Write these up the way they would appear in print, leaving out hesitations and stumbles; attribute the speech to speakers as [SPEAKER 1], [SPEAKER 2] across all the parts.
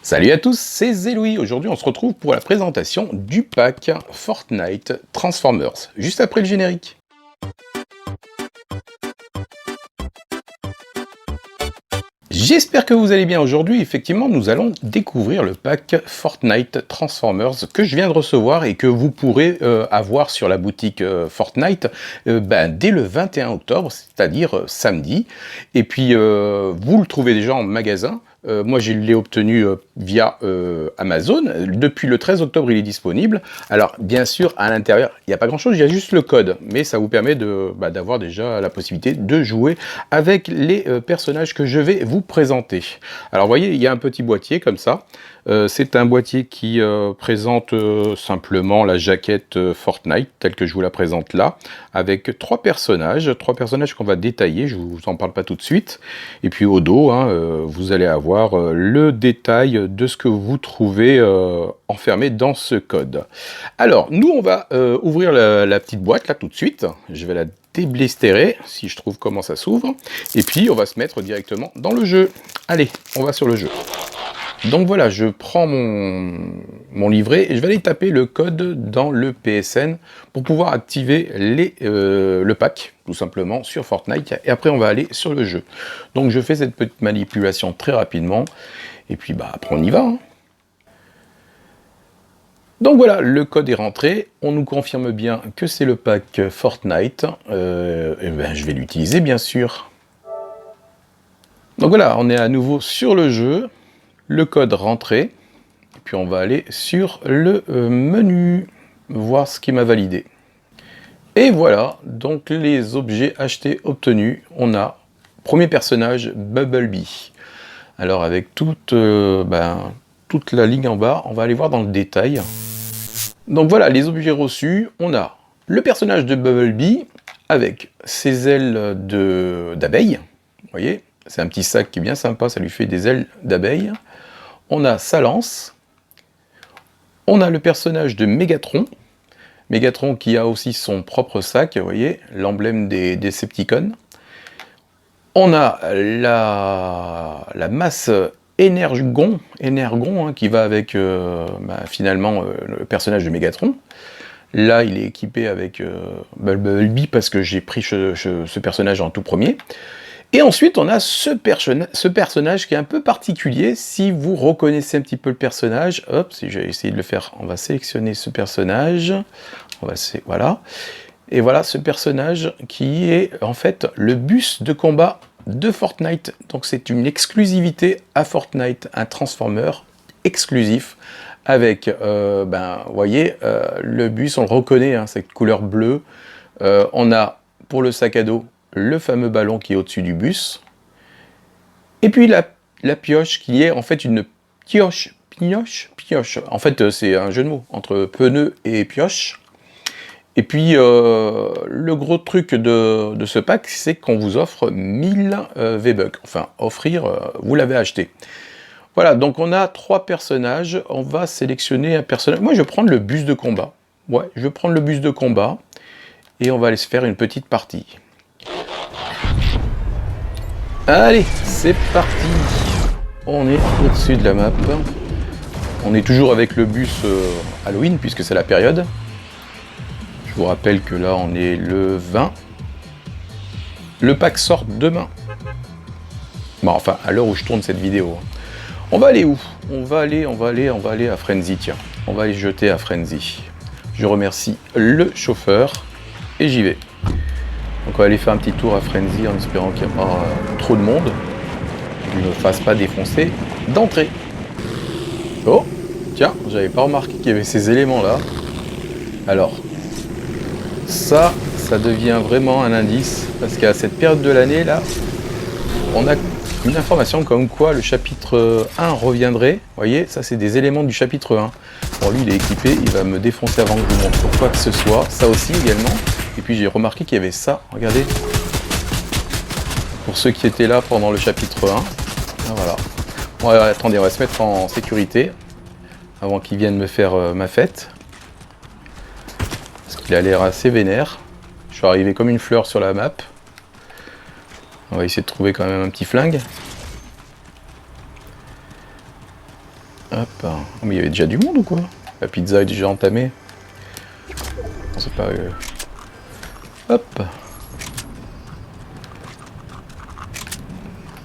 [SPEAKER 1] Salut à tous, c'est Zéloui. Aujourd'hui, on se retrouve pour la présentation du pack Fortnite Transformers, juste après le générique. J'espère que vous allez bien aujourd'hui. Effectivement, nous allons découvrir le pack Fortnite Transformers que je viens de recevoir et que vous pourrez avoir sur la boutique Fortnite dès le 21 octobre, c'est-à-dire samedi. Et puis, vous le trouvez déjà en magasin. Moi, je l'ai obtenu via Amazon. Depuis le 13 octobre, il est disponible. Alors, bien sûr, à l'intérieur, il n'y a pas grand-chose, il y a juste le code. Mais ça vous permet d'avoir déjà la possibilité de jouer avec les personnages que je vais vous présenter. Alors, vous voyez, il y a un petit boîtier comme ça. C'est un boîtier qui présente simplement la jaquette Fortnite, telle que je vous la présente là, avec trois personnages qu'on va détailler, je ne vous en parle pas tout de suite. Et puis au dos, vous allez avoir le détail de ce que vous trouvez enfermé dans ce code. Alors, nous, on va ouvrir la petite boîte là tout de suite. Je vais la déblestérer, si je trouve comment ça s'ouvre. Et puis, on va se mettre directement dans le jeu. Allez, on va sur le jeu. Donc voilà, je prends mon livret et je vais aller taper le code dans le PSN pour pouvoir activer le pack, tout simplement, sur Fortnite. Et après, on va aller sur le jeu. Donc je fais cette petite manipulation très rapidement. Et puis après, on y va. Donc voilà, le code est rentré. On nous confirme bien que c'est le pack Fortnite. Je vais l'utiliser, bien sûr. Donc voilà, on est à nouveau sur le jeu. Le code rentré, et puis on va aller sur le menu, voir ce qui m'a validé. Et voilà, donc les objets achetés obtenus, on a premier personnage Bumblebee. Alors avec toute la ligne en bas, on va aller voir dans le détail. Donc voilà, les objets reçus, on a le personnage de Bumblebee avec ses ailes d'abeille, vous voyez, c'est un petit sac qui est bien sympa, ça lui fait des ailes d'abeille. On a sa lance, on a le personnage de Megatron, Megatron qui a aussi son propre sac, vous voyez, l'emblème des Decepticons. On a la masse Energon qui va avec finalement le personnage de Megatron. Là, il est équipé avec Bumblebee parce que j'ai pris ce personnage en tout premier. Et ensuite, on a ce personnage qui est un peu particulier. Si vous reconnaissez un petit peu le personnage, hop, si j'ai essayé de le faire, on va sélectionner ce personnage. Voilà. Et voilà ce personnage qui est en fait le bus de combat de Fortnite. Donc c'est une exclusivité à Fortnite, un Transformer exclusif avec, vous voyez, le bus, on le reconnaît, cette couleur bleue. On a pour le sac à dos le fameux ballon qui est au-dessus du bus, et puis la pioche qui est en fait une pioche. En fait, c'est un jeu de mots entre pneu et pioche. Et puis, le gros truc de ce pack, c'est qu'on vous offre 1000 V-Bucks. Enfin, offrir, vous l'avez acheté. Voilà, donc on a trois personnages. On va sélectionner un personnage. Moi, je vais prendre le bus de combat. Ouais, je vais prendre le bus de combat. Et on va aller se faire une petite partie. Allez, c'est parti. On est au-dessus de la map. On est toujours avec le bus Halloween, puisque c'est la période. Je vous rappelle que là, on est le 20. Le pack sort demain. Bon, enfin, à l'heure où je tourne cette vidéo. On va aller où ? On va aller à Frenzy, tiens. On va aller jeter à Frenzy. Je remercie le chauffeur et j'y vais. Donc on va aller faire un petit tour à Frenzy en espérant qu'il n'y a pas trop de monde. Qu'il ne me fasse pas défoncer d'entrée. Oh, tiens, j'avais pas remarqué qu'il y avait ces éléments là. Alors, ça devient vraiment un indice. Parce qu'à cette période de l'année là, on a une information comme quoi le chapitre 1 reviendrait. Vous voyez, ça c'est des éléments du chapitre 1. Bon, lui il est équipé, il va me défoncer avant que je vous montre quoi que ce soit. Ça aussi également. Et puis j'ai remarqué qu'il y avait ça, regardez. Pour ceux qui étaient là pendant le chapitre 1. Ah, voilà. Bon, attendez, on va se mettre en sécurité. Avant qu'il vienne me faire ma fête. Parce qu'il a l'air assez vénère. Je suis arrivé comme une fleur sur la map. On va essayer de trouver quand même un petit flingue. Hop. Oh, mais il y avait déjà du monde ou quoi? La pizza est déjà entamée. C'est pas... Hop.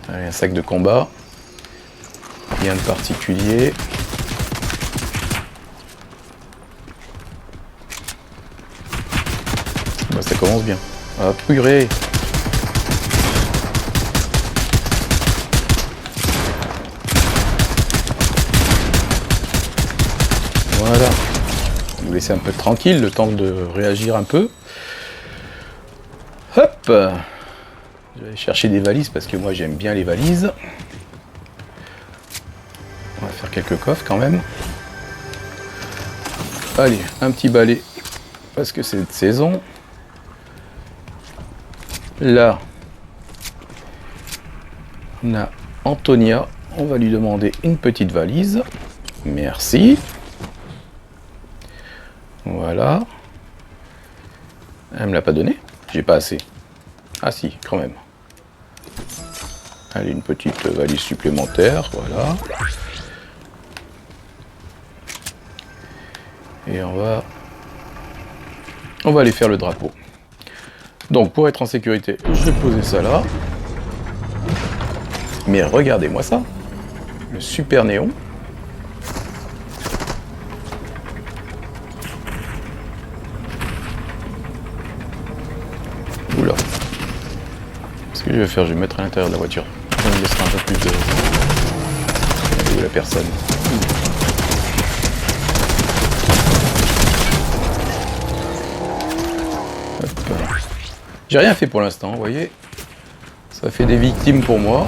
[SPEAKER 1] Allez, un sac de combat. Rien de particulier. Bah, ça commence bien. Ah, purée. Voilà. On va vous laisser un peu tranquille, le temps de réagir un peu. Hop. Je vais aller chercher des valises parce que moi j'aime bien les valises. On va faire quelques coffres quand même. Allez, un petit balai parce que c'est de saison. Là, on a Antonia. On va lui demander une petite valise. Merci. Voilà. Elle me l'a pas donné. J'ai pas assez. Ah si, quand même. Allez, une petite valise supplémentaire, voilà. Et on va aller faire le drapeau. Donc, pour être en sécurité, je vais poser ça là. Mais regardez-moi ça. Le super néon. Oula. Ce que je vais faire, je vais mettre à l'intérieur de la voiture. Ça me laissera un peu plus de la personne. Hop. J'ai rien fait pour l'instant, vous voyez. Ça fait des victimes pour moi.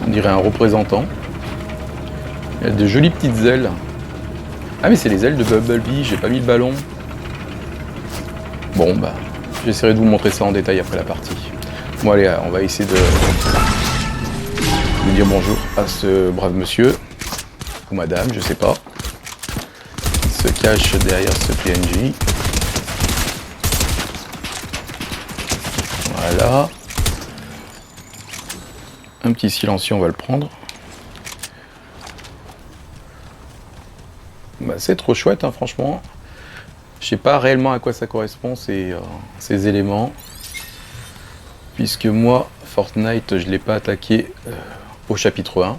[SPEAKER 1] On dirait un représentant. Il y a de jolies petites ailes. Ah mais c'est les ailes de Bumblebee, j'ai pas mis le ballon. Bon bah, j'essaierai de vous montrer ça en détail après la partie. Bon allez, on va essayer de dire bonjour à ce brave monsieur. Ou madame, je sais pas. Il se cache derrière ce PNJ. Voilà. Un petit silencieux, on va le prendre. Bah, c'est trop chouette, hein, franchement. Je sais pas réellement à quoi ça correspond, ces éléments. Puisque moi, Fortnite, je l'ai pas attaqué au chapitre 1.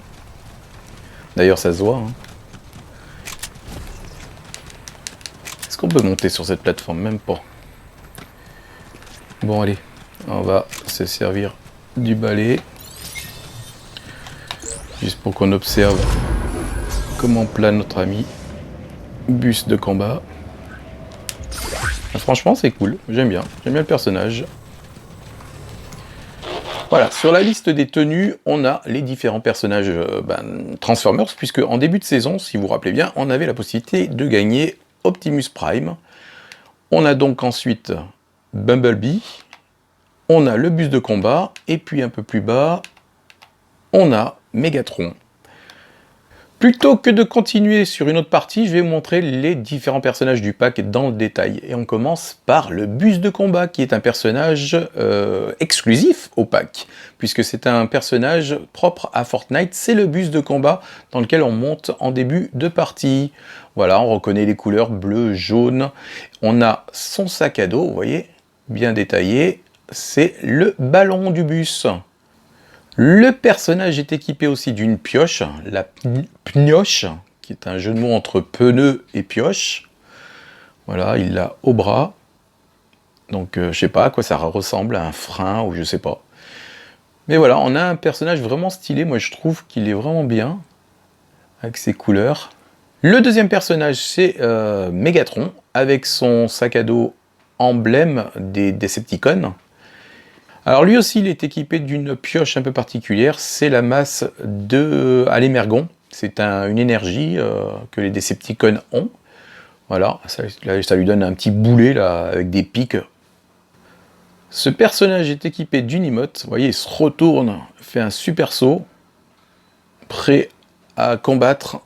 [SPEAKER 1] D'ailleurs, ça se voit. Hein. Est-ce qu'on peut monter sur cette plateforme? Même pas. Bon, allez. On va se servir du balai. Juste pour qu'on observe comment plane notre ami. Bus de combat. Franchement, c'est cool. J'aime bien le personnage. Voilà, sur la liste des tenues, on a les différents personnages Transformers, puisque en début de saison, si vous vous rappelez bien, on avait la possibilité de gagner Optimus Prime. On a donc ensuite Bumblebee, on a le bus de combat, et puis un peu plus bas, on a Megatron. Plutôt que de continuer sur une autre partie, je vais vous montrer les différents personnages du pack dans le détail. Et on commence par le bus de combat, qui est un personnage exclusif au pack, puisque c'est un personnage propre à Fortnite. C'est le bus de combat dans lequel on monte en début de partie. Voilà, on reconnaît les couleurs bleu, jaune. On a son sac à dos, vous voyez, bien détaillé. C'est le ballon du bus. Le personnage est équipé aussi d'une pioche, la pnioche, qui est un jeu de mots entre pneu et pioche. Voilà, il l'a au bras. Donc je sais pas à quoi ça ressemble, à un frein ou je sais pas. Mais voilà, on a un personnage vraiment stylé, moi je trouve qu'il est vraiment bien, avec ses couleurs. Le deuxième personnage, c'est Megatron, avec son sac à dos emblème des Decepticons. Alors lui aussi, il est équipé d'une pioche un peu particulière, c'est la masse de l'émergon. C'est une énergie que les Decepticons ont. Voilà, ça lui donne un petit boulet là, avec des pics. Ce personnage est équipé d'une emote. Vous voyez, il se retourne, fait un super saut, prêt à combattre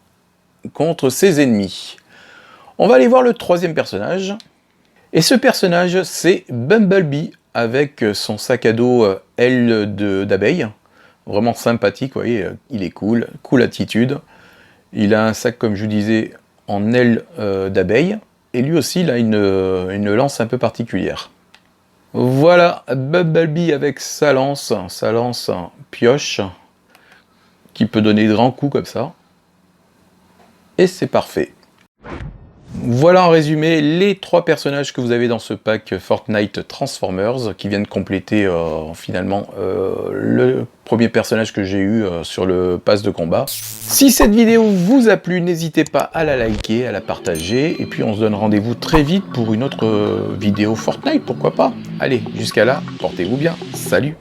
[SPEAKER 1] contre ses ennemis. On va aller voir le troisième personnage. Et ce personnage, c'est Bumblebee, avec son sac à dos aile d'abeille. Vraiment sympathique, vous voyez, il est cool, cool attitude. Il a un sac, comme je vous disais, en aile d'abeille. Et lui aussi, il a une lance un peu particulière. Voilà, Bumblebee avec sa lance pioche, qui peut donner de grands coups comme ça. Et c'est parfait. Voilà en résumé les 3 personnages que vous avez dans ce pack Fortnite Transformers qui viennent compléter finalement le premier personnage que j'ai eu sur le pass de combat. Si cette vidéo vous a plu, n'hésitez pas à la liker, à la partager, et puis on se donne rendez-vous très vite pour une autre vidéo Fortnite, pourquoi pas. Allez, jusqu'à là, portez-vous bien, salut!